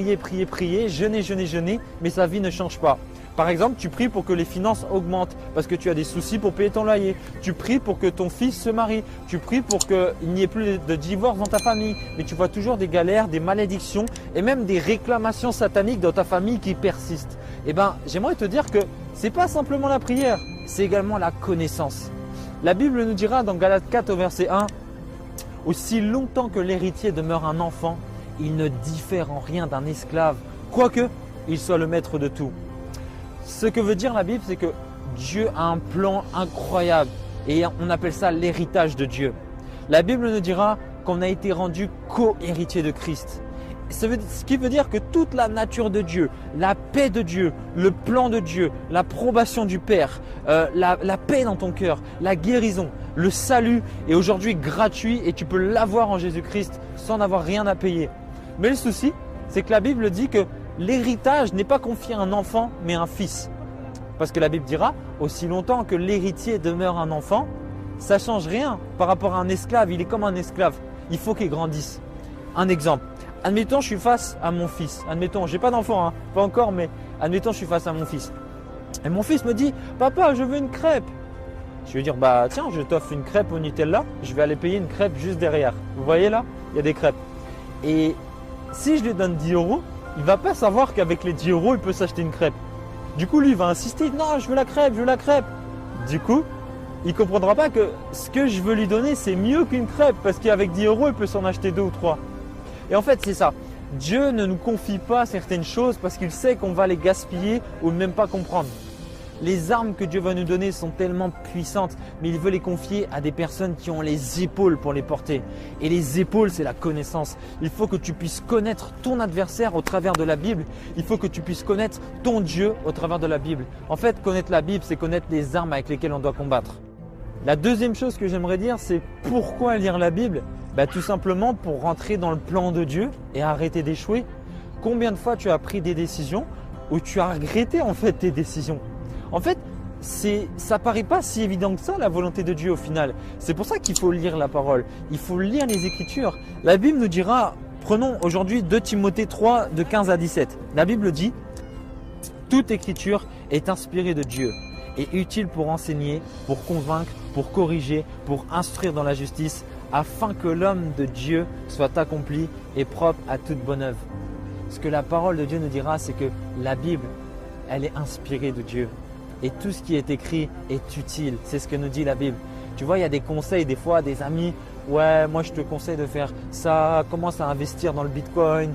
prier, prier, prier, jeûner, jeûner, jeûner, mais sa vie ne change pas. Par exemple, tu pries pour que les finances augmentent parce que tu as des soucis pour payer ton loyer. Tu pries pour que ton fils se marie. Tu pries pour qu'il n'y ait plus de divorce dans ta famille. Mais tu vois toujours des galères, des malédictions et même des réclamations sataniques dans ta famille qui persistent. Eh bien, j'aimerais te dire que ce n'est pas simplement la prière, c'est également la connaissance. La Bible nous dira dans Galates 4 au verset 1 « Aussi longtemps que l'héritier demeure un enfant, il ne diffère en rien d'un esclave, quoique il soit le maître de tout. » Ce que veut dire la Bible, c'est que Dieu a un plan incroyable et on appelle ça l'héritage de Dieu. La Bible nous dira qu'on a été rendu co-héritier de Christ. Ce qui veut dire que toute la nature de Dieu, la paix de Dieu, le plan de Dieu, l'approbation du Père, la paix dans ton cœur, la guérison, le salut est aujourd'hui gratuit et tu peux l'avoir en Jésus-Christ sans n'avoir rien à payer. Mais le souci, c'est que la Bible dit que l'héritage n'est pas confié à un enfant, mais à un fils. Parce que la Bible dira, aussi longtemps que l'héritier demeure un enfant, ça ne change rien par rapport à un esclave. Il est comme un esclave. Il faut qu'il grandisse. Un exemple. Admettons, je suis face à mon fils. Admettons, je n'ai pas d'enfant, hein, pas encore, mais admettons, je suis face à mon fils. Et mon fils me dit, papa, je veux une crêpe. Je vais dire, bah tiens, je t'offre une crêpe au Nutella. Je vais aller payer une crêpe juste derrière. Vous voyez là, il y a des crêpes. Et si je lui donne 10 €, il ne va pas savoir qu'avec les 10 €, il peut s'acheter une crêpe. Du coup, lui, il va insister, non, je veux la crêpe, je veux la crêpe. Du coup, il ne comprendra pas que ce que je veux lui donner, c'est mieux qu'une crêpe parce qu'avec 10 €, il peut s'en acheter 2 ou 3. Et en fait, c'est ça. Dieu ne nous confie pas certaines choses parce qu'il sait qu'on va les gaspiller ou même pas comprendre. Les armes que Dieu va nous donner sont tellement puissantes, mais il veut les confier à des personnes qui ont les épaules pour les porter. Et les épaules, c'est la connaissance. Il faut que tu puisses connaître ton adversaire au travers de la Bible. Il faut que tu puisses connaître ton Dieu au travers de la Bible. En fait, connaître la Bible, c'est connaître les armes avec lesquelles on doit combattre. La deuxième chose que j'aimerais dire, c'est pourquoi lire la Bible ? Tout simplement pour rentrer dans le plan de Dieu et arrêter d'échouer. Combien de fois tu as pris des décisions où tu as regretté en fait tes décisions ? En fait, ça paraît pas si évident que ça la volonté de Dieu au final. C'est pour ça qu'il faut lire la parole. Il faut lire les Écritures. La Bible nous dira, prenons aujourd'hui 2 Timothée 3 de 15 à 17. La Bible dit « Toute Écriture est inspirée de Dieu et utile pour enseigner, pour convaincre, pour corriger, pour instruire dans la justice, afin que l'homme de Dieu soit accompli et propre à toute bonne œuvre. » Ce que la parole de Dieu nous dira, c'est que la Bible, elle est inspirée de Dieu. Et tout ce qui est écrit est utile. C'est ce que nous dit la Bible. Tu vois, il y a des conseils des fois, des amis. Ouais, moi je te conseille de faire ça. Commence à investir dans le Bitcoin.